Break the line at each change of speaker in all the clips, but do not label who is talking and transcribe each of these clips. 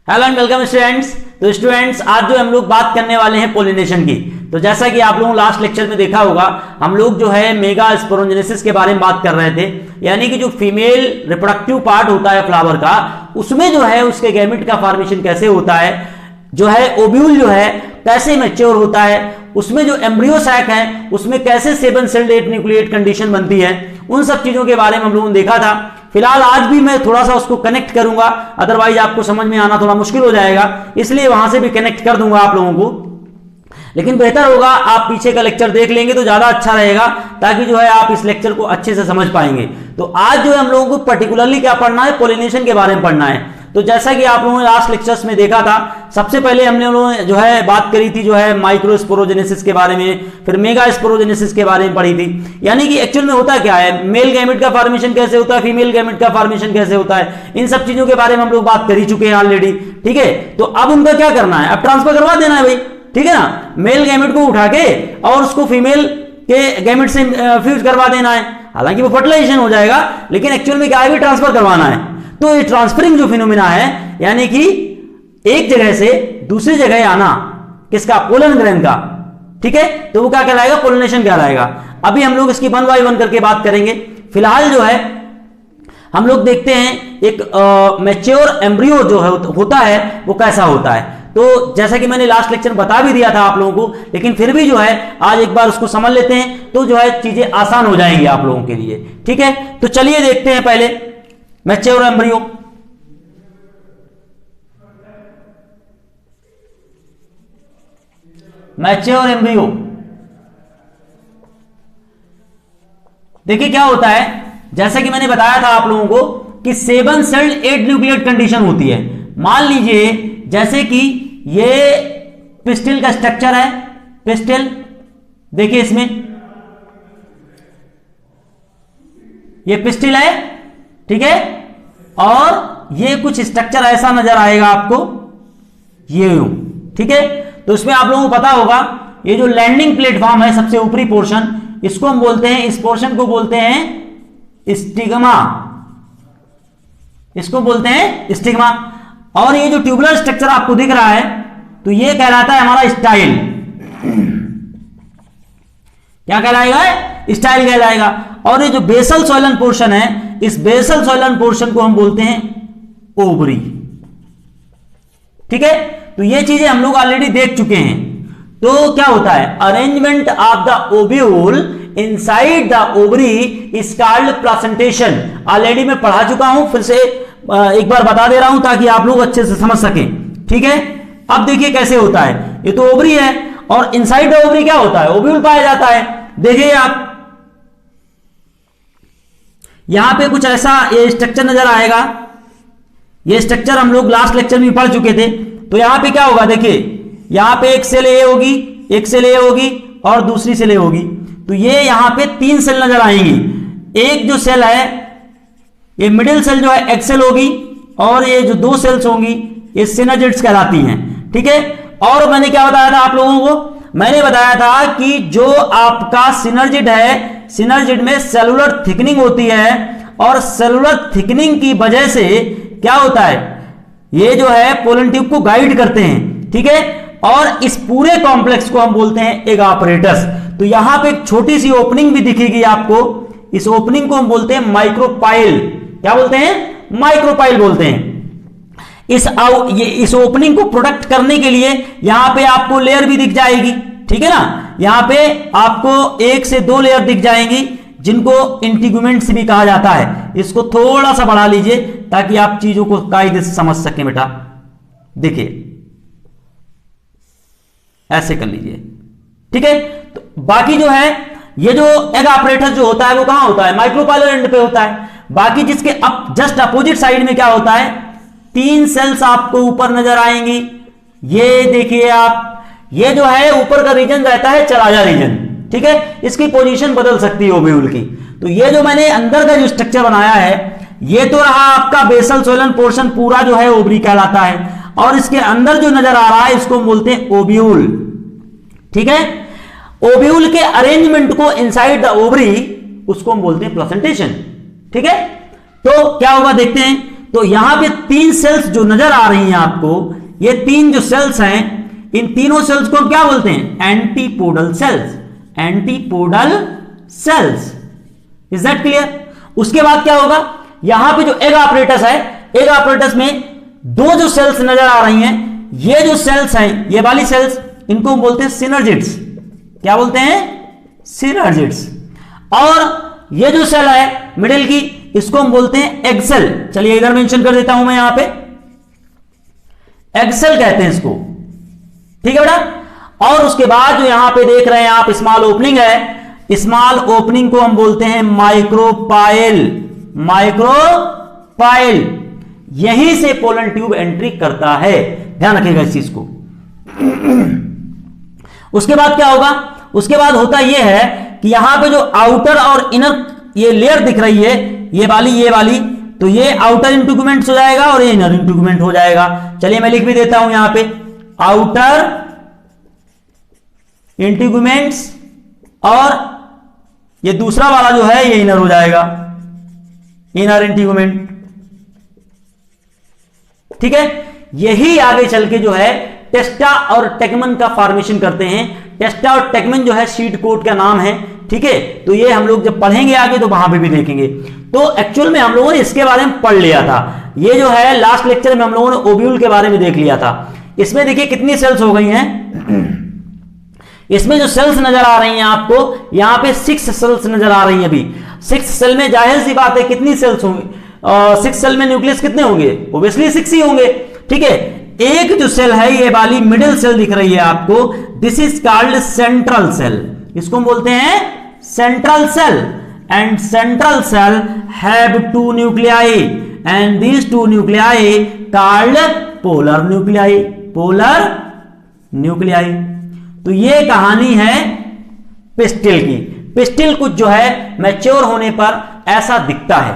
Hello and welcome students. तो students आज जो हम लोग बात करने वाले हैं पोलिनेशन की। तो जैसा कि आप लोगों लास्ट लेक्चर में देखा होगा, हम लोग जो है मेगा स्पोरोजेनेसिस के बारे में बात कर रहे थे, यानी कि जो फीमेल रिप्रोडक्टिव पार्ट होता है फ्लावर का, उसमें जो है उसके गैमेट का फॉर्मेशन कैसे होता है, जो है ओव्यूल जो है कैसे मैच्योर होता है, उसमें जो एम्ब्रियो सैक है उसमें कैसे 7 सेल्ड 8 न्यूक्लिएट कंडीशन बनती है, उन सब चीजों के बारे में हम लोगों ने देखा था। फिलहाल आज भी मैं थोड़ा सा उसको कनेक्ट करूंगा, अदरवाइज आपको समझ में आना थोड़ा मुश्किल हो जाएगा, इसलिए वहां से भी कनेक्ट कर दूंगा आप लोगों को। लेकिन बेहतर होगा आप पीछे का लेक्चर देख लेंगे तो ज्यादा अच्छा रहेगा, ताकि जो है आप इस लेक्चर को अच्छे से समझ पाएंगे। तो आज जो है हम लोगों को पर्टिकुलरली क्या पढ़ना है, पोलिनेशन के बारे में पढ़ना है। तो जैसा कि आप लोगों ने लास्ट लेक्चर्स में देखा था, सबसे पहले हमने लोगों जो है बात करी थी जो है माइक्रोस्पोरोजेनेसिस के बारे में, फिर मेगा स्पोरोजेनेसिस के बारे में पढ़ी थी। यानी कि एक्चुअल में होता क्या है, मेल गैमेट का फॉर्मेशन कैसे होता है, फीमेल गैमेट का फॉर्मेशन कैसे होता है, इन सब चीजों के बारे में हम लोग बात कर ही चुके हैं ऑलरेडी। ठीक है, तो अब उनका क्या करना है, अब ट्रांसफर करवा देना है भाई, ठीक है ना। मेल गैमेट को उठा के और उसको फीमेल के गैमेट से फ्यूज करवा देना है। हालांकि वो फर्टिलाइजेशन हो जाएगा, लेकिन एक्चुअल में क्या है, भी ट्रांसफर करवाना है। तो ये ट्रांसफरिंग जो फिनोमिना है, यानी कि एक जगह से दूसरी जगह आना, किसका, पोलन ग्रेन का, ठीक है, तो वो क्या कहलाएगा, पोलिनेशन कहलाएगा। अभी हम लोग इसकी 1 बाय 1 करके बात करेंगे। फिलहाल जो है हम लोग देखते हैं एक मैच्योर एम्ब्रियो जो है होता है वो कैसा होता है। तो जैसा कि मैंने लास्ट लेक्चर बता भी दिया था आप लोगों को, लेकिन फिर भी जो है आज एक बार उसको समझ लेते हैं, तो जो है चीजें आसान हो जाएंगी आप लोगों के लिए। ठीक है, तो चलिए देखते हैं पहले मैच्योर एम्ब्रियो। मैच्योर एम्ब्रियो देखिए क्या होता है, जैसा कि मैंने बताया था आप लोगों को कि 7 सेल्ड 8 न्यूक्लिएट कंडीशन होती है। मान लीजिए जैसे कि ये पिस्टिल का स्ट्रक्चर है, पिस्टिल देखिए इसमें ये पिस्टिल है, ठीक है, और ये कुछ स्ट्रक्चर ऐसा नजर आएगा आपको, ये यूं, ठीक है। तो इसमें आप लोगों को पता होगा ये जो लैंडिंग प्लेटफॉर्म है, सबसे ऊपरी पोर्शन, इसको हम बोलते हैं, इस पोर्शन को बोलते हैं स्टिग्मा, इसको बोलते हैं स्टिग्मा। और ये जो ट्यूबुलर स्ट्रक्चर आपको दिख रहा है, तो ये कहलाता है हमारा स्टाइल। क्या कहलाएगा, स्टाइल कहलाएगा। और ये जो बेसल सोइलन पोर्शन है, इस बेसल सोइलन पोर्शन को हम बोलते हैं ओवरी, ठीक है। तो ये चीजें हम लोग ऑलरेडी देख चुके हैं। तो क्या होता है, arrangement of the ovule inside the ovary is called placentation. Already मैं पढ़ा चुका हूं, फिर से एक बार बता दे रहा हूं ताकि आप लोग अच्छे से समझ सकें। ठीक है, अब देखिए कैसे होता है। ये तो ओवरी है और इनसाइड द ओवरी क्या होता है, ओव्यूल पाया जाता है। देखिए आप यहां पे कुछ ऐसा ये स्ट्रक्चर नजर आएगा, ये स्ट्रक्चर हम लोग लास्ट लेक्चर में पढ़ चुके थे। तो यहां पे क्या होगा, देखिए यहां पे एक सेल ए होगी, एक सेल ए होगी और दूसरी सेल ए होगी। तो ये यहां पे 3 सेल नजर आएंगी। एक जो सेल है, ये मिडिल सेल जो है एक्सेल होगी, और ये जो 2 सेल्स होंगी ये सिनर्जिड्स कहलाती हैं, ठीक है। और मैंने क्या बताया था आप लोगों को, मैंने बताया था कि जो आपका सिनर्जिड है, सिनर्जिड में सेलुलर थिकनिंग होती है, और सेलुलर थिकनिंग की वजह से क्या होता है, ये जो है पोलन ट्यूब को गाइड करते हैं, ठीक है। और इस पूरे कॉम्प्लेक्स को हम बोलते हैं एग apparatus। तो यहां पे एक छोटी सी ओपनिंग भी दिखेगी आपको, इस ओपनिंग को हम बोलते हैं माइक्रोपाइल। क्या बोलते हैं, माइक्रोपाइल बोलते हैं। इस ओपनिंग को प्रोटेक्ट करने के लिए यहां पे आपको लेयर भी दिख जाएगी, ठीक है ना। यहां पे आपको 1 से 2 लेयर दिख जाएंगी, जिनको इंटीगुमेंट्स भी कहा जाता है। इसको थोड़ा सा बढ़ा लीजिए ताकि आप चीजों को कायदे से समझ सकें बेटा। देखिए ऐसे कर लीजिए, ठीक है। तो बाकी जो है ये जो एग apparatus जो होता है वो कहां होता है, माइक्रोपाइलर एंड पे होता है। बाकी जिसके जस्ट अपोजिट साइड में क्या होता है, 3 सेल्स आपको ऊपर नजर आएंगी। ये देखिए आप, ये जो है ऊपर का रीजन रहता है चलाजा रीजन, ठीक है। इसकी पोजीशन बदल सकती है ओव्यूल की। तो ये जो मैंने अंदर का जो स्ट्रक्चर बनाया है, ये तो रहा आपका बेसल सोइलन पोर्शन, पूरा जो है ओवरी कहलाता है। और इसके अंदर जो नजर आ रहा है इसको बोलते हैं ओव्यूल, ठीक है। ओव्यूल के अरेंजमेंट को इनसाइड द ओवरी उसको हम बोलते हैं प्लेसेंटेशन, ठीक है। तो क्या होगा देखते हैं। तो यहां पे 3 सेल्स जो नजर आ रही हैं आपको, ये 3 जो सेल्स हैं, इन तीनों सेल्स को क्या बोलते हैं? Antipodal cells. Antipodal cells. Is that clear? उसके बाद क्या होगा? यहां पे जो एग apparatus है, एग apparatus में 2 जो सेल्स नजर आ रही हैं, ये जो सेल्स हैं, ये वाली सेल्स, इनको हम बोलते हैं सिनर्जिड्स। क्या बोलते हैं? सिनर्जिड्स। और ये जो सेल है मिडिल की, इसको हम बोलते हैं एग सेल। चलिए इधर मेंशन कर देता हूं मैं, यहां पे एग सेल कहते हैं इसको। ठीक है बेटा। और उसके बाद जो यहां पे देख रहे हैं आप स्मॉल ओपनिंग है, स्मॉल ओपनिंग को हम बोलते हैं माइक्रोपाइल। माइक्रोपाइल, यहीं से पोलन ट्यूब एंट्री करता है, ध्यान रखिएगा इस चीज को। उसके बाद क्या होगा? उसके बाद होता यह है कि यहां पे जो आउटर और इनर ये लेयर दिख रही है, ये वाली, तो ये आउटर इंटीग्यूमेंट्स हो जाएगा और ये इनर इंटीग्यूमेंट हो जाएगा। चलिए मैं लिख भी देता हूं यहां पे, आउटर इंटीग्यूमेंट्स, और ये दूसरा वाला जो है ये इनर हो जाएगा, इनर इंटीग्यूमेंट। ठीक है। यही आगे चल के जो है टेस्टा और टेगमन का फॉर्मेशन करते हैं। टेस्टा और टेगमन जो है सीड कोट का नाम है। ठीक है। तो ये हम लोग जब पढ़ेंगे आगे तो वहां पे भी देखेंगे। तो एक्चुअल में हम लोगों ने इसके बारे में पढ़ लिया था। ये जो है लास्ट लेक्चर में हम लोगों ने ओव्यूल के बारे में देख लिया था। इसमें देखिए कितनी सेल्स हो गई हैं। इसमें जो सेल्स नजर आ रही हैं आपको, यहां पे 6 सेल्स नजर आ रही हैं। अभी 6 सेल में जाहिर सी बात है कितनी सेल्स होंगी? 6 सेल में न्यूक्लियस कितने होंगे? ओब्वियसली 6 ही होंगे। ठीक है। एक जो सेल है, ये वाली मिडिल सेल दिख रही है आपको, this is called central cell. इसको हम बोलते हैं central cell. And central cell have 2 nuclei and these 2 nuclei called polar nuclei. Polar nuclei. तो ये कहानी है पिस्टिल की। पिस्टिल कुछ जो है मैच्योर होने पर ऐसा दिखता है।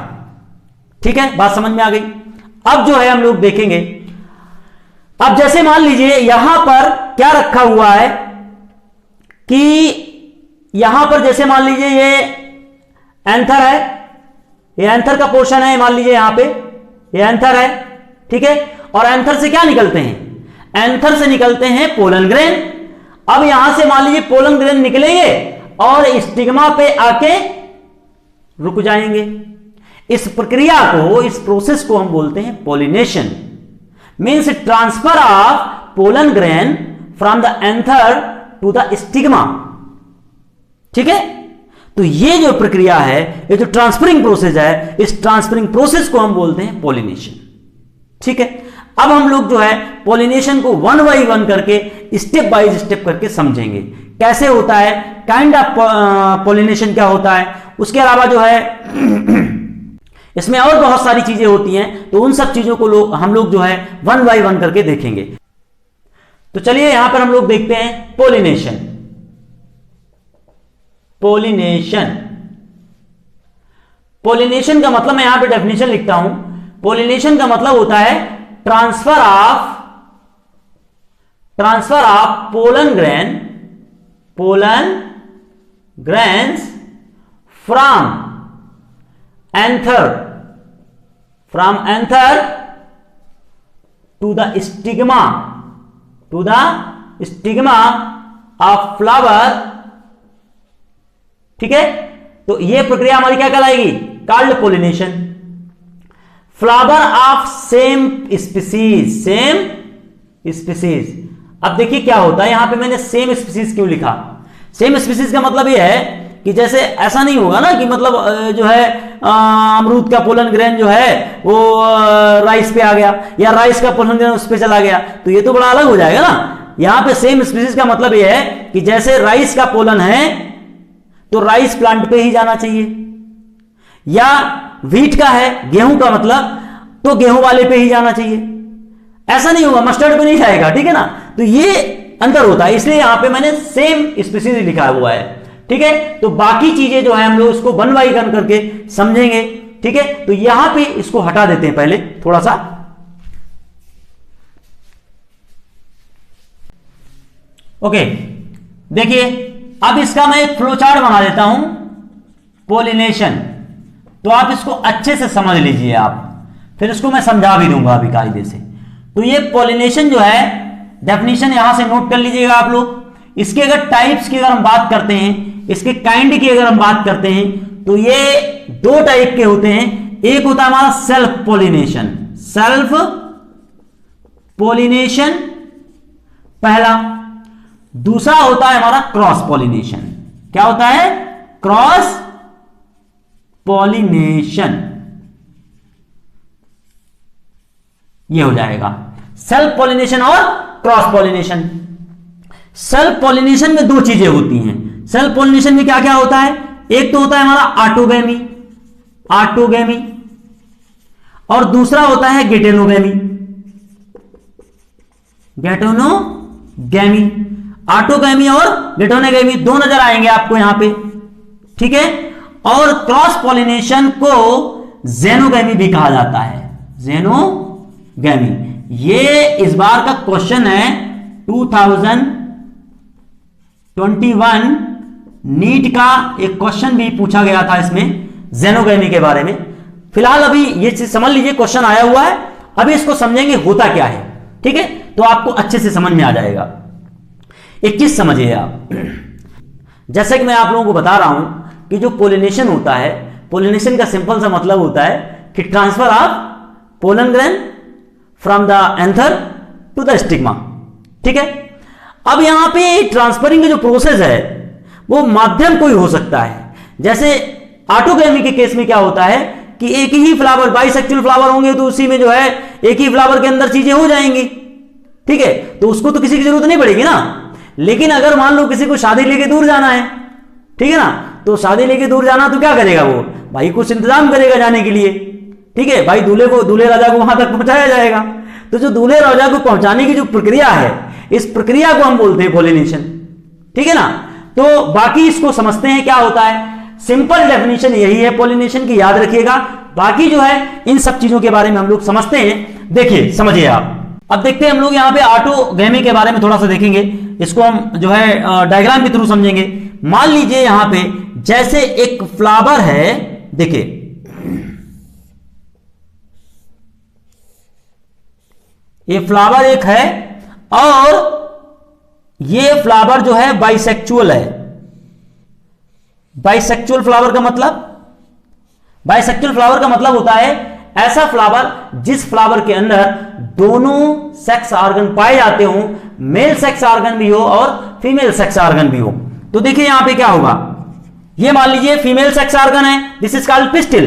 ठीक है, बात समझ में आ गई। अब जो है हम लोग देखेंगे, अब जैसे मान लीजिए यहां पर क्या रखा हुआ है कि यहां पर जैसे मान लीजिए ये एंथर है, ये एंथर का पोर्शन है, मान लीजिए यहां पे ये एंथर है। ठीक है। और एंथर से क्या निकलते हैं? एंथर से निकलते हैं पोलन ग्रेन। अब यहां से मान लीजिए पोलन ग्रेन निकलेंगे और स्टिग्मा पे आके रुक जाएंगे। इस प्रक्रिया को, इस प्रोसेस को हम बोलते हैं pollination. Means transfer of pollen grain from the anther to the stigma. ठीक है। तो ये जो प्रक्रिया है, ये जो ट्रांसफरिंग प्रोसेस है, इस ट्रांसफरिंग प्रोसेस को हम बोलते हैं पॉलिनेशन। ठीक है। अब हम लोग जो है पॉलिनेशन को 1 बाय 1 करके, स्टेप बाय स्टेप करके समझेंगे कैसे होता है, काइंड ऑफ पॉलिनेशन क्या होता है। उसके अलावा जो है इसमें और बहुत सारी चीजें होती हैं, तो उन सब चीजों को हम लोग जो है 1 बाय 1 करके देखेंगे। तो चलिए यहां पर हम लोग देखते हैं पॉलिनेशन। पॉलिनेशन, पॉलिनेशन का मतलब मैं यहां पे डेफिनेशन लिखता हूं। पॉलिनेशन का मतलब होता है transfer of pollen grains from anther to the stigma of flower. ठीक है। तो यह प्रक्रिया हमारी क्या कहलाएगी? Called pollination. Flower of same species. अब देखिए क्या होता है, यहां पे मैंने सेम स्पीसीज क्यों लिखा? सेम स्पीसीज का मतलब यह है कि जैसे ऐसा नहीं होगा ना कि मतलब जो है अमरूद का पोलन ग्रेन जो है वो राइस पे आ गया, या राइस का पोलन ग्रेन उस पे चला गया, तो ये तो बड़ा अलग हो जाएगा ना। यहां पे सेम स्पीसीज का मतलब यह है कि जैसे राइस का पोलन है तो राइस प्लांट पे ही जाना चाहिए, या व्हीट का है, गेहूं का मतलब, तो गेहूं वाले पे ही जाना चाहिए। ऐसा नहीं होगा मस्टर्ड पे नहीं जाएगा। ठीक है ना। तो ये अंतर होता है, इसलिए यहां पे मैंने सेम स्पीसीज लिखा हुआ है। ठीक है। तो बाकी चीजें जो है हम लोग इसको 1 बाय 1 करके समझेंगे। ठीक है। तो यहां पे इसको हटा देते हैं पहले थोड़ा सा। ओके, देखिए अब इसका मैं एक फ्लो चार्ट बना देता हूं, पॉलिनेशन। तो आप इसको अच्छे से समझ लीजिए आप। फिर इसको मैं समझा भी दूंगा अभी कायदे से। तो ये पॉलिनेशन जो है, डेफिनेशन यहां से नोट कर लीजिएगा आप लोग। इसके अगर टाइप्स की अगर हम बात करते हैं, इसके काइंड की अगर हम बात करते हैं, तो ये दो टाइप के होते हैं। एक होता है हमारा सेल्फ पॉलिनेशन, सेल्फ पॉलिनेशन पहला। दूसरा होता है हमारा क्रॉस पॉलिनेशन। क्या होता है? Cross pollination. ये हो जाएगा सेल्फ पॉलिनेशन और क्रॉस पॉलिनेशन। सेल्फ पॉलिनेशन में दो चीजें होती हैं। सेल्फ पॉलिनेशन में क्या क्या होता है? एक तो होता है हमारा ऑटोगैमी, ऑटोगैमी, और दूसरा होता है गेटेनोगैमी, गेटेनोगैमी। ऑटोगैमी और गेटेनोगैमी दो नजर आएंगे आपको यहां पे, ठीक है। और क्रॉस पॉलिनेशन को जेनोगैमी भी कहा जाता है, जेनोगैमी। ये इस बार का क्वेश्चन है 2021 नीट का एक क्वेश्चन भी पूछा गया था इसमें जेनोगैमी के बारे में। फिलहाल अभी ये चीज समझ लीजिए, क्वेश्चन आया हुआ है, अभी इसको समझेंगे होता क्या है, ठीक है। तो आपको अच्छे से समझ में आ जाएगा। एक चीज समझिए आप, जैसे कि मैं आप लोगों को बता रहा हूं कि जो पोलिनेशन होता है, पोलिनेशन का सिंपल सा मतलब होता है कि transfer of pollen grain from the anther to the stigma, ठीक है। अब यहां पे ट्रांसफरिंग का जो प्रोसेस है वो माध्यम कोई हो सकता है। जैसे ऑटोगैमी के केस में क्या होता है कि एक ही फ्लावर, बाइसेक्सुअल फ्लावर होंगे तो उसी में जो है एक ही फ्लावर के अंदर चीजें हो जाएंगी, ठीक है। तो उसको तो किसी की जरूरत नहीं पड़ेगी ना। लेकिन अगर मान लो किसी को शादी लेके दूर जाना है, ठीक है ना, तो शादी लेके दूर जाना तो क्या करेगा वो? भाई कुछ इंतजाम करेगा जाने के लिए, ठीक है। भाई दूल्हे राजा को वहां तक पहुंचाया जाएगा। तो जो दूल्हे राजा को पहुंचाने की जो प्रक्रिया है, इस प्रक्रिया को हम बोलते हैं पॉलिनेशन, ठीक है ना। तो बाकी इसको समझते हैं क्या होता है। सिंपल डेफिनेशन यही है पॉलिनेशन की, याद रखिएगा। बाकी जो है इन सब चीजों के बारे में हम लोग समझते हैं। देखिए समझिए आप, अब देखते हैं हम लोग यहाँ पे ऑटोगैमी के बारे में थोड़ा सा देखेंगे। इसको हम जो है डायग्राम के थ्रू समझेंगे। मान लीजिए यहां पे जैसे एक फ्लावर है, देखिए ये फ्लावर एक है और ये फ्लावर जो है बाइसेक्चुअल है। बाइसेक्चुअल फ्लावर का मतलब, बाइसेक्चुअल फ्लावर का मतलब होता है ऐसा फ्लावर जिस फ्लावर के अंदर दोनों सेक्स ऑर्गन पाए जाते हो, मेल सेक्स ऑर्गन भी हो और फीमेल सेक्स ऑर्गन भी हो। तो देखिए यहां पे क्या होगा, ये मान लीजिए फीमेल सेक्स ऑर्गन है, दिस इज कॉल्ड पिस्टिल।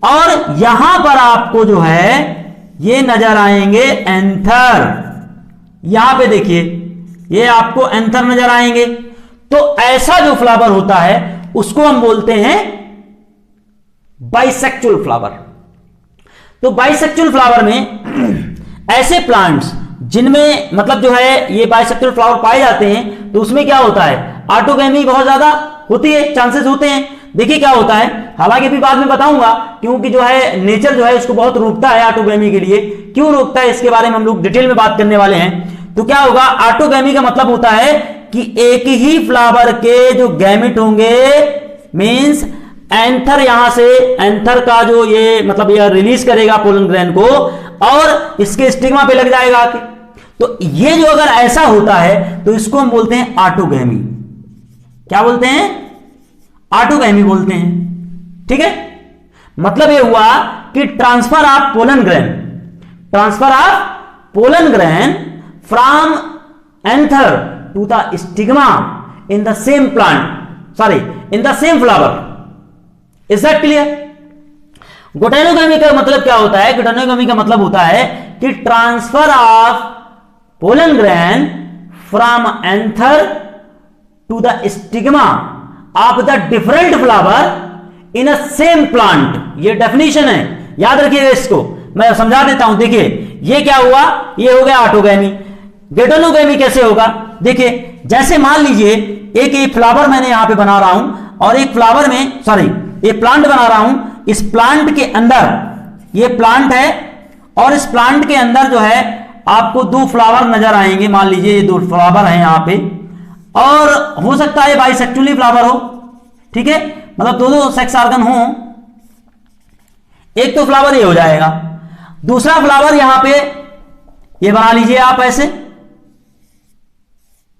और यहां पर आपको जो है ये नजर आएंगे एंथर। यहां पे देखिए ये आपको एंथर नजर आएंगे। तो ऐसा जो फ्लावर होता है उसको हम बोलते हैं बाइसेक्चुअल फ्लावर। तो बाइसेक्चुअल फ्लावर में ऐसे प्लांट्स जिनमें मतलब जो है ये बाइसेक्चुअल फ्लावर पाए जाते हैं, तो उसमें क्या होता है, ऑटोगैमी बहुत ज्यादा होती है, चांसेस होते हैं। देखिए क्या होता है, हालांकि भी बाद में बताऊंगा, क्योंकि जो है नेचर जो है उसको बहुत रोकता है ऑटोगैमी के लिए। क्यों रोकता है इसके बारे में हम लोग डिटेल में बात करने वाले हैं। तो क्या होगा, ऑटोगैमी का मतलब होता है कि एक ही फ्लावर के जो गैमेट होंगे, मींस एंथर, यहां से एंथर का जो ये मतलब ये रिलीज करेगा पोलन ग्रेन को और इसके स्टिग्मा पे लग जाएगा आके। तो ये जो अगर ऐसा होता है तो इसको हम बोलते हैं ऑटोगैमी। क्या बोलते हैं? ऑटोगैमी बोलते हैं, ठीक है। मतलब ये हुआ कि transfer of pollen grain, transfer of pollen grain from anther to the stigma in the same plant, sorry in the same flower. Is that clear? Geitonogamy का मतलब क्या होता है? गेटेनोगैमी का मतलब होता है कि transfer of pollen grain from anther to the stigma of the different flower in a same plant. ये डेफिनेशन है, याद रखिएगा इसको, मैं समझा देता हूं। देखिए ये क्या हुआ, ये हो गया ऑटोगैमी। गेटेनोगैमी कैसे होगा, देखिए जैसे मान लीजिए एक फ्लावर मैंने यहां पे बना रहा हूं और एक फ्लावर में, सॉरी ये प्लांट बना रहा हूं। इस प्लांट के अंदर, ये प्लांट है और इस प्लांट के अंदर जो है आपको दो फ्लावर नजर आएंगे। मान लीजिए ये दो फ्लावर हैं यहां पे, और हो सकता है बाइसेक्चुअली फ्लावर हो, ठीक है, मतलब दो सेक्स ऑर्गन हो। एक तो फ्लावर ये हो जाएगा। दूसरा फ्लावर यहां पे ये बना लीजिए आप ऐसे,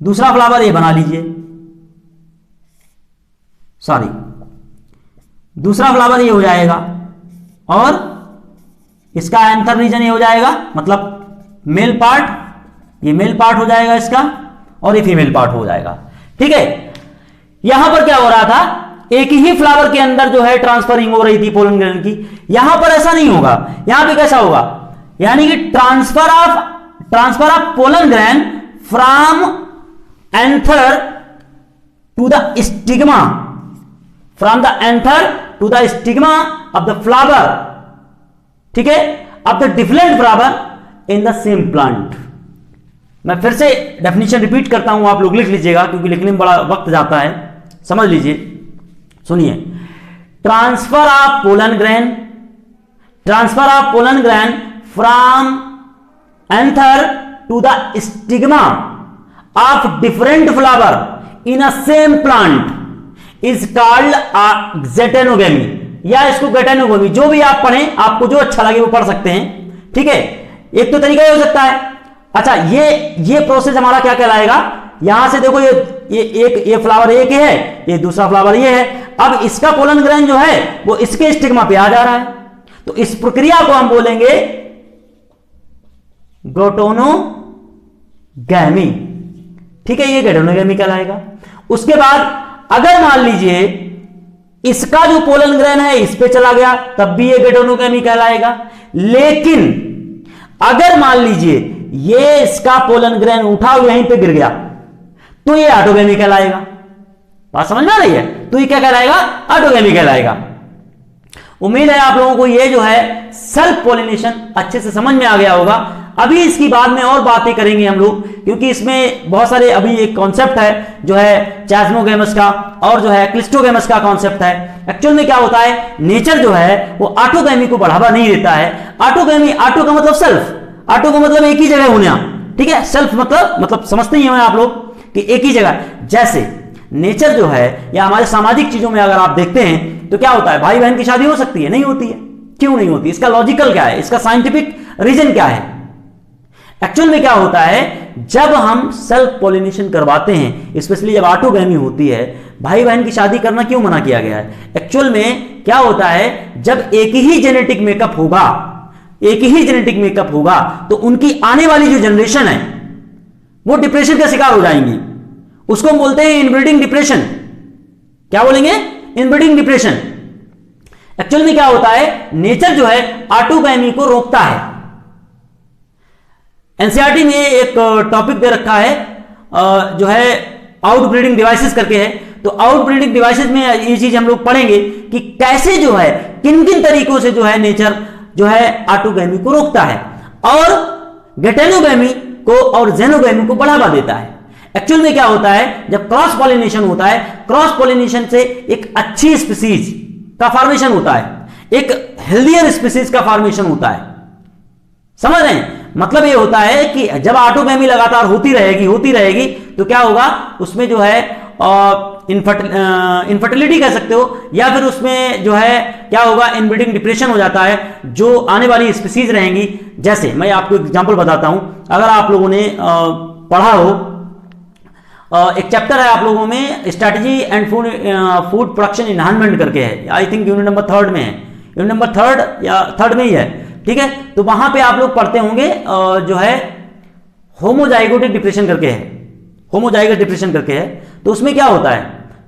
दूसरा फ्लावर ये बना लीजिए, सॉरी दूसरा फ्लावर ये हो जाएगा और इसका एंथर रीजन ये हो जाएगा, मतलब मेल पार्ट, ये मेल पार्ट हो जाएगा इसका और ये फीमेल पार्ट हो जाएगा। ठीक है, यहां पर क्या हो रहा था, एक ही फ्लावर के अंदर जो है ट्रांसफरिंग हो रही थी पोलन ग्रेन की, यहां पर ऐसा नहीं होगा। यहां पे कैसा होगा, यानी कि transfer of pollen grain from anther to the stigma, from the anther to the stigma of the flower, ठीक है, of the different flower in the same plant. मैं फिर से डेफिनेशन रिपीट करता हूं, आप लोग लिख लीजिएगा क्योंकि लिखने में बड़ा वक्त जाता है, समझ लीजिए, सुनिए। Transfer of pollen grain, transfer of pollen grain from anther to the stigma of different flower in a same plant is called geitonogamy, या इसको गेटेनोगेमी, जो भी आप पढ़ें, आपको जो अच्छा लगे वो पढ़ सकते हैं। ठीक है, एक तो तरीका ये हो सकता है। अच्छा, ये प्रोसेस हमारा क्या कहलाएगा, यहां से देखो ये फ्लावर एक है, ये दूसरा फ्लावर ये है, अब इसका पोलन ग्रेन जो है वो इसके स्टिग्मा पे आ जा रहा है, तो इस प्रक्रिया को हम बोलेंगे गेटोनोगैमी। ठीक है, ये गेटोनोगैमी कहलाएगा। उसके बाद अगर मान लीजिए इसका जो पोलन ग्रेन है इस पे चला गया, तब भी ये गेटोनोगैमी कहलाएगा। लेकिन अगर मान लीजिए ये इसका पोलन ग्रेन उठा हुआ यहीं पे गिर गया, तो ये ऑटोगैमी कहलाएगा। बात समझ में आ रही है, तो ये क्या कहलाएगा, ऑटोगैमी कहलाएगा। उम्मीद है आप लोगों को ये जो है सेल्फ पॉलिनेशन अच्छे से समझ में आ गया होगा। अभी इसकी बाद में और बातें करेंगे हम लोग, क्योंकि इसमें बहुत सारे, अभी एक कॉन्सेप्ट है जो है चास्मोगेमस का और जो है क्लिस्टोगेमस का कॉन्सेप्ट है। एक्चुअल में क्या होता है, नेचर जो है वो ऑटोगैमी को बढ़ावा नहीं देता है। ऑटोगैमी, ऑटो का मतलब सेल्फ, ऑटो का मतलब एक ही जगह होना, ठीक है, सेल्फ मतलब समझते ही हैं आप लोग कि एक ही जगह। जैसे नेचर जो है या हमारे सामाजिक चीजों में अगर आप देखते हैं तो क्या होता है, भाई बहन की शादी हो सकती है, नहीं होती है, क्यों नहीं होती, इसका लॉजिकल क्या है, इसका साइंटिफिक रीजन क्या है। एक्चुअल में क्या होता है, जब हम सेल्फ पॉलिनेशन करवाते हैं, स्पेशली जब ऑटोगैमी होती है, भाई बहन की शादी करना क्यों मना किया गया है। एक्चुअल में क्या होता है, जब एक ही जेनेटिक मेकअप होगा, एक ही जेनेटिक मेकअप होगा, तो उनकी आने वाली जो जनरेशन है वो डिप्रेशन का शिकार हो जाएंगी। उसको हम बोलते हैं इनब्रीडिंग डिप्रेशन। क्या बोलेंगे, इनब्रीडिंग डिप्रेशन। एक्चुअल में क्या होता है, नेचर जो है ऑटोगैमी को रोकता है। एनसीईआरटी में एक टॉपिक दे रखा है जो है आउटब्रीडिंग डिवाइसेस करके है, तो आउटब्रीडिंग डिवाइसेस में ये चीज हम लोग पढ़ेंगे कि कैसे जो है, किन किन तरीकों से जो है नेचर जो है ऑटोगैमी को रोकता है और गेटेनोगैमी को और ज़ेनोगैमी को बढ़ावा देता है। एक्चुअल में क्या होता है, जब क्रॉस पॉलिनेशन होता है, क्रॉस पॉलिनेशन से एक अच्छी स्पीसीज का फॉर्मेशन होता है, एक हेल्दियर स्पीसीज का फॉर्मेशन होता है। समझ रहे हैं, मतलब ये होता है कि जब ऑटोगैमी लगातार होती रहेगी तो क्या होगा, उसमें जो है इनफर्टिलिटी कह सकते हो, या फिर उसमें जो है क्या होगा, इनब्रीडिंग डिप्रेशन हो जाता है, जो आने वाली स्पीसीज रहेंगी। जैसे मैं आपको एग्जांपल बताता हूं, अगर आप लोगों ने पढ़ा हो, एक चैप्टर है आप लोगों में strategy and food production enhancement करके है, आई थिंक यूनिट नंबर 3 में है, यूनिट नंबर 3 या 3 में ही है। ठीक है, तो वहां पे आप लोग पढ़ते होंगे जो है होमोजाइगोटिक डिप्रेशन करके है, होमोजाइगस डिप्रेशन करके है। तो उसमें क्या होता है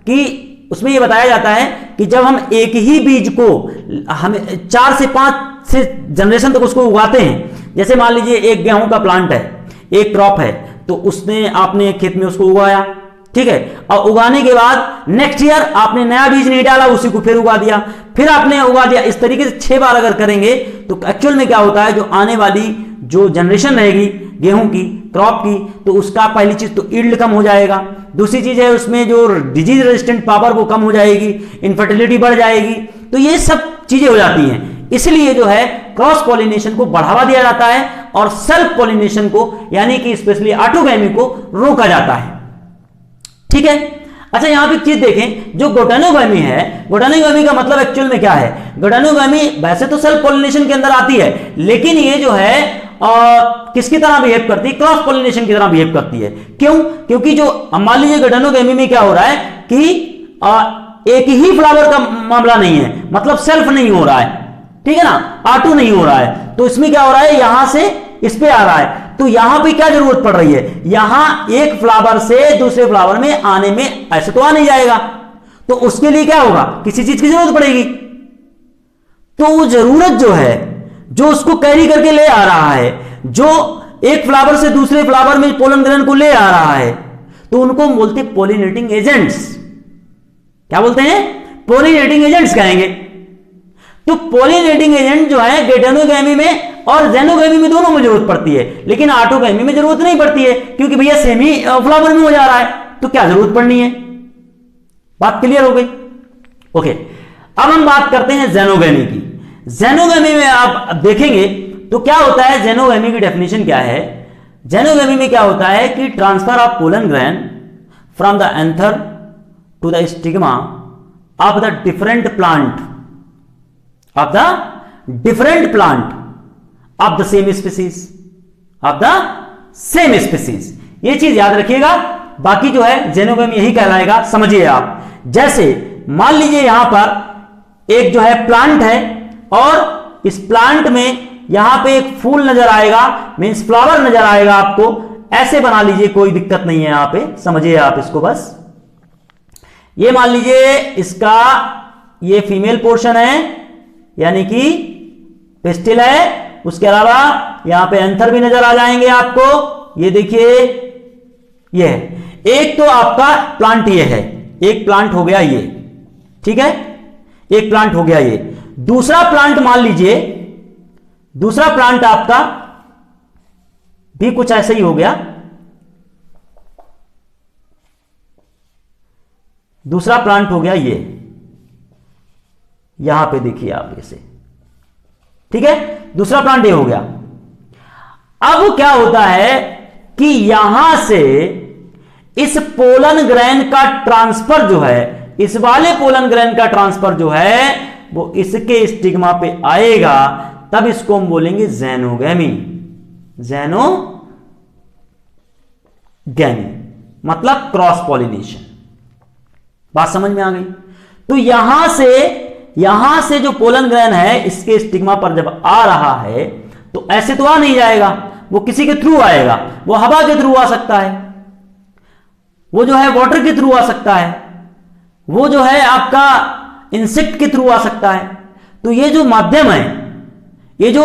कि उसमें यह बताया जाता है कि जब हम एक ही बीज को हम 4 से 5 से जनरेशन तक उसको उगाते हैं, जैसे मान लीजिए एक गेहूं का प्लांट है, एक क्रॉप है, तो उसने आपने खेत में उसको उगाया, ठीक है, और उगाने के बाद नेक्स्ट ईयर आपने नया बीज नहीं डाला, उसी को फिर उगा दिया, फिर आपने उगा दिया, इस तरीके से 6 बार अगर करेंगे तो एक्चुअल में क्या होता है, जो आने वाली जो जनरेशन रहेगी गेहूं की, क्रॉप की, तो उसका पहली चीज तो ईल्ड कम हो जाएगा, दूसरी चीज है उसमें जो डिजीज रेजिस्टेंट पावर वो कम हो जाएगी, इनफर्टिलिटी बढ़ जाएगी, तो ये सब चीजें हो जाती हैं। इसलिए जो है क्रॉस पॉलिनेशन को बढ़ावा दिया जाता है और सेल्फ पॉलिनेशन को, यानी कि स्पेशली ऑटोगैमी को रोका जाता है। ठीक है, अच्छा यहां पे एक चीज देखें, जो ग्लूटानोगामी है, ग्लूटानोगामी का मतलब एक्चुअल में क्या है? ग्लूटानोगामी वैसे तो सेल्फ पॉलिनेशन के अंदर आती है, लेकिन ये जो है किसकी तरह बिहेव करती है? क्रॉस पॉलिनेशन की तरह बिहेव करती है। क्यों? क्योंकि जो मान लीजिए ग्लूटानोगामी में क्या हो रहा है कि एक ही फ्लावर का मामला नहीं है, मतलब सेल्फ नहीं हो रहा है, ठीक है ना, ऑटो नहीं हो रहा है। तो इसमें क्या हो रहा है, यहां से इस पे आ रहा है, तो यहां पे क्या जरूरत पड़ रही है? यहां एक फ्लावर से दूसरे फ्लावर में आने में ऐसे तो आ नहीं जाएगा, तो उसके लिए क्या होगा? किसी चीज की जरूरत पड़ेगी। तो वो जरूरत जो है, जो उसको कैरी करके ले आ रहा है, जो एक फ्लावर से दूसरे फ्लावर में पोलन ग्रेन को ले आ रहा है, तो उनको बोलते हैं पोलिनेटिंग एजेंट्स। क्या बोलते हैं? पोलिनेटिंग एजेंट्स कहेंगे। तो पोलिनेटिंग एजेंट जो है ग्लूटानोगामी में और ज़ेनोगामी में दोनों में जरूरत पड़ती है, लेकिन ऑटोगामी में जरूरत नहीं पड़ती है, क्योंकि भैया सेम ही फ्लावर में हो जा रहा है, तो क्या जरूरत पड़नी है। बात क्लियर हो गई? ओके, अब हम बात करते हैं ज़ेनोगामी की। ज़ेनोगामी में आप देखेंगे तो क्या होता है, ज़ेनोगामी की डेफिनेशन क्या है? ज़ेनोगामी में क्या होता है कि transfer of pollen grain from the anther to the stigma of the different plant of the different plant of the same species, of the same species। ये चीज याद रखिएगा, बाकी जो है ज़ेनोगामी यही कहलाएगा, समझिए आप। जैसे मान लीजिए यहां पर एक जो है प्लांट है, और इस प्लांट में यहां पे एक फूल नजर आएगा, मींस फ्लावर नजर आएगा आपको, ऐसे बना लीजिए, कोई दिक्कत नहीं है, यहां पे समझिए आप इसको बस। ये मान लीजिए इसका ये फीमेल पोर्शन है, यानी कि पिस्टिल है, उसके अलावा यहां पे एंथर भी नजर आ जाएंगे आपको। ये देखिए, ये है एक, तो आपका प्लांट ये है, एक प्लांट हो गया ये, ठीक है, एक प्लांट हो गया ये। दूसरा प्लांट मान लीजिए, दूसरा प्लांट आपका भी कुछ ऐसे ही हो गया। दूसरा प्लांट हो गया ये, यहां पे देखिए आप इसे, ठीक है, दूसरा प्लांट ये हो गया। अब क्या होता है कि यहां से इस पोलन ग्रेन का ट्रांसफर जो है, इस वाले पोलन ग्रेन का ट्रांसफर जो है वो इसके स्टिग्मा पे आएगा, तब इसको हम बोलेंगे ज़ेनोगामी। ज़ेनोगामी मतलब क्रॉस पॉलिनेशन। बात समझ में आ गई? तो यहां से जो पोलन ग्रेन है इसके स्टिग्मा पर जब आ रहा है, तो ऐसे तो आ नहीं जाएगा, वो किसी के थ्रू आएगा। वो हवा के थ्रू आ सकता है, वो जो है वाटर के थ्रू आ सकता है, वो जो है आपका इंसेक्ट के थ्रू आ सकता है। तो ये जो माध्यम है, ये जो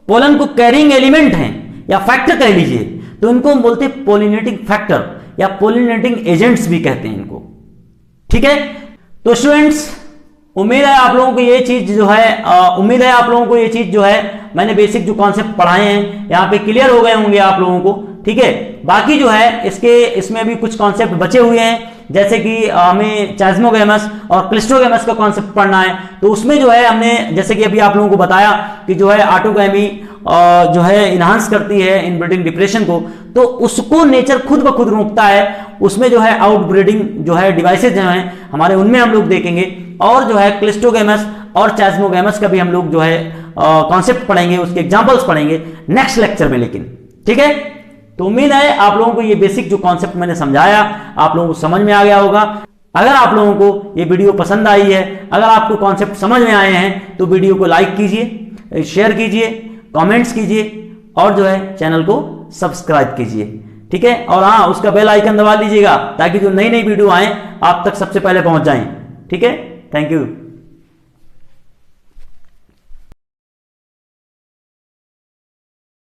पोलन को कैरिंग एलिमेंट हैं या फैक्टर कह लीजिए, तो इनको हम बोलते हैं पोलिनेटिंग फैक्टर या पोलिनेटिंग एजेंट्स भी कहते हैं इनको, ठीक है। तो स्टूडेंट्स, उम्मीद है आप लोगों को ये चीज जो है मैंने बेसिक जो कॉन्सेप्ट पढ़ाए हैं यहाँ पे क्लियर हो गए होंगे आप लोगों को, ठीक है। बाकी जो है इसमें भी कुछ कॉन्सेप्ट बचे हुए हैं, जैसे कि हमें चास्मोगैमस और क्लिस्ट्रोगैमस का कॉन्सेप्ट पढ़ना है। तो उसमें जो है हमने, जैसे कि अभी आप लोगों को बताया कि जो है ऑटोगैमी जो है इनहांस करती है इनब्रीडिंग डिप्रेशन को, तो उसको नेचर खुद ब खुद रोकता है। उसमें जो है आउटब्रीडिंग जो है डिवाइसेज जो हैं हमारे, उनमें हम लोग देखेंगे। और जो है क्लिस्ट्रोगैमस और चास्मोगैमस का भी हम लोग जो है कॉन्सेप्ट पढ़ेंगे, उसके एग्जांपल्स पढ़ेंगे नेक्स्ट लेक्चर में, लेकिन ठीक है। तो उम्मीद है आप लोगों को ये बेसिक जो कॉन्सेप्ट मैंने समझाया आप लोगों को समझ में आ गया होगा। अगर आप लोगों को ये वीडियो पसंद आई है, अगर आपको कॉन्सेप्ट समझ में आए हैं, तो वीडियो को लाइक कीजिए, शेयर कीजिए, कमेंट्स कीजिए और जो है चैनल को सब्सक्राइब कीजिए, ठीक है। और हाँ, उसका बेल आइकन दबा लीजिएगा ताकि जो नई नई वीडियो आए आप तक सबसे पहले पहुंच जाएं, ठीक है। Thank you.